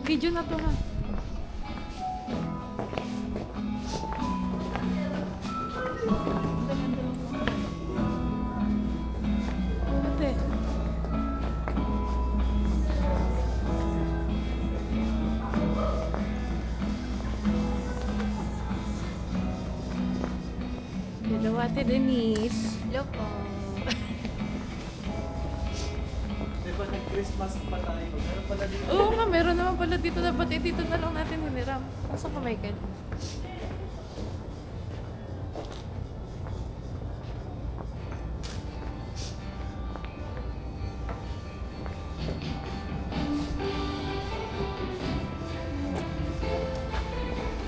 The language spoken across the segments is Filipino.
Video na to ha. Ate. Hello, Ate Denise. Hello po. Diba nag-Christmas pa tayo? Meron pala dito. Oo nga, meron naman pala dito. Dapat dito na lang natin hiniram. Saan ka, Michael?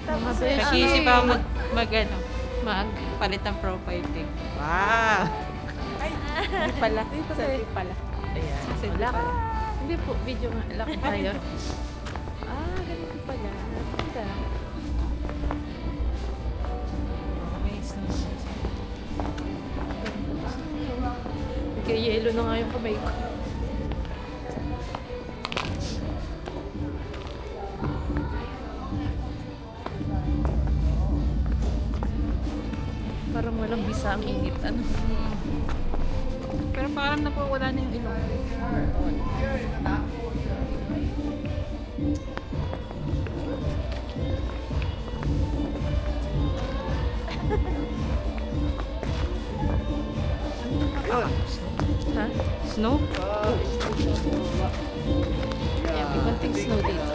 Mga beshi. Nag-iisip ako mag Mag. palit ng profile pic. Wow! Ay, hindi pala. Dito Selfie tayo. pala. Ayan. Selfie Wala ka. pala. Hindi po, video nga. Laki tayo. Ganito pala. Ganda. May snow. Okay, yellow na nga yung kamay ko. Parang walang bisa ang init. Ano? Pero parang napawala na yung ilong. Ha? Snow? Yeah, ibang thing snow dito.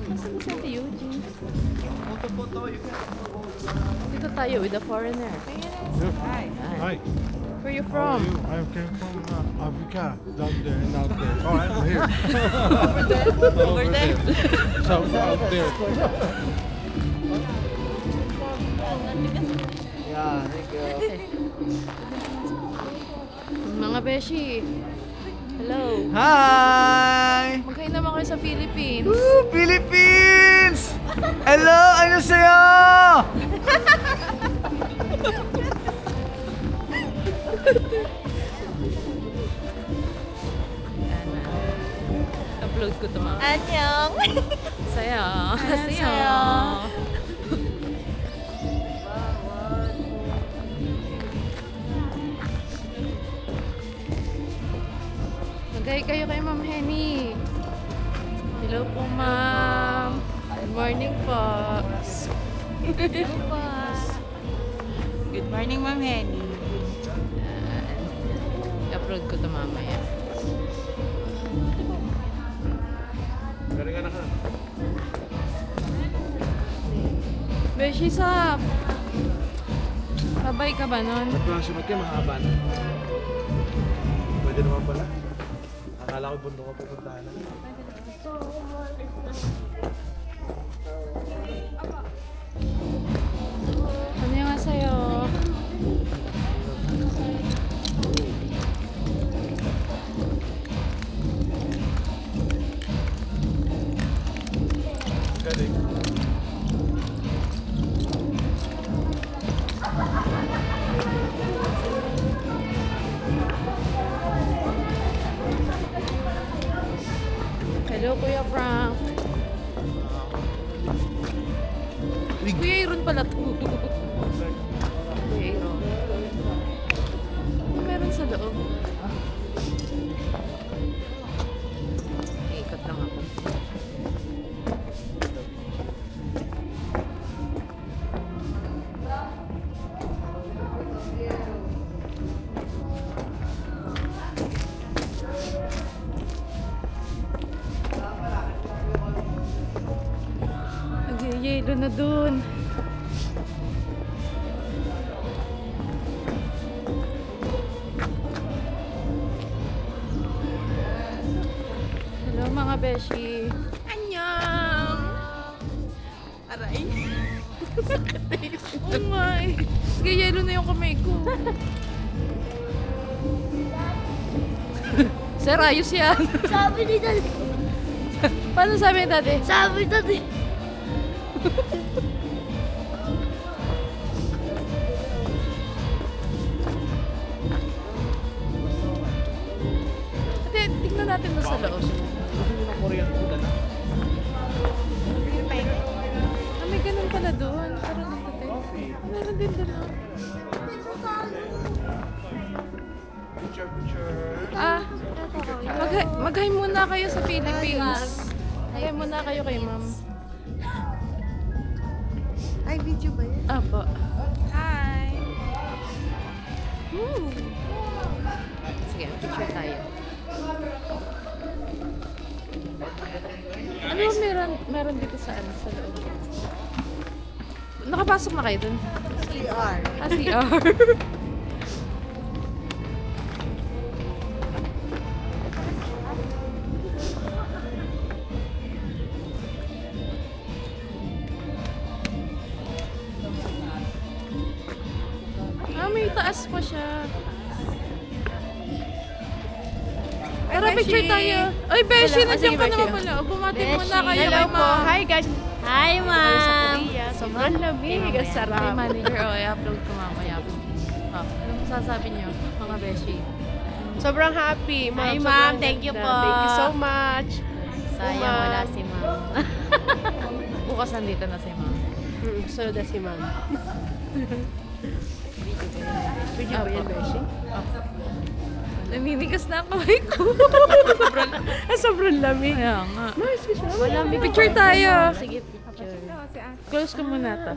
Nasaan si Ate Eugene? Dito tayo with a foreigner. Hi. Hi. Where you How are from? you? I came from Africa, down there and out there. Oh, I'm here. Over there. So out there. Yeah, thank you. Mga beshi. Hello. Hi! Mag-hi naman kayo sa Philippines. Woo! Philippines! Hello! Ano sa'yo? Yan na. Upload ko to mga. Annyeong! Saya. Annyeonghaseyo. Mag-hi kayo kay Ma'am Henny. Hello po, Ma'am. Good morning po. Hello po. Good morning, Ma'am Henny. Yan. I-upload ko to mamaya. Galing anak na. Beshi, sap. Babay ka ba nun? Ba't lang siya kayo mahaba na? Pwede naman pala. Akala ko bundok ka pupuntahan na. Ano yung nga sa'yo? Galing. Hello, Kuya Frank. Kuya Aaron pala to. Kuya Aaron. Ano meron sa loob? Ikot lang ako. Nag-yelo na dun. Hello mga beshi. Annyeong! Aray. Oh my. Nag-yelo na yung kamay ko. Sir, ayos yan. Sabi ni Daddy. Paano sabi ni Daddy? Sabi ni Daddy. Ate, tingnan natin sa loob. Gusto mo ng Korean food, ano? Ah, may ganun pala doon. Pero dito tayo. Meron din doon. Picture. Ah, mag-hi muna kayo sa Philippines. Hi muna kayo kay ma'am. Ay, video ba yun? Apo. Hi! Sige, picture tayo. Ano ba meron dito sa sa loob? Nakapasok na kayo dun? CR. Ah, CR. Ah, may taas pa siya. Tara, Beshi. picture tayo. Ay, Beshi, Wala. nandiyan Sige, ka Beshi, naman oh. pala. O, bumati Beshi, muna kayo hello kay po. ma'am. Hi guys. Hi, ma'am! Sobrang lamig. Ang Kay sarap. manager, i-upload ko mamaya. Oh, anong masasabi niyo, mga Beshi? Sobrang happy, ma'am. Hi, Sobrang ma'am. Thank you ganda. po. Thank you so much. Sayang Ma'am. wala si ma'am. Bukas nandito na si ma'am. Sunod na si ma'am. Video ba yan, Apo. Beshi? Naninigas na ang kamay ko. Sobrang lamig. Kaya nga. Nice, Picture tayo. Sige, picture. Close ko muna to.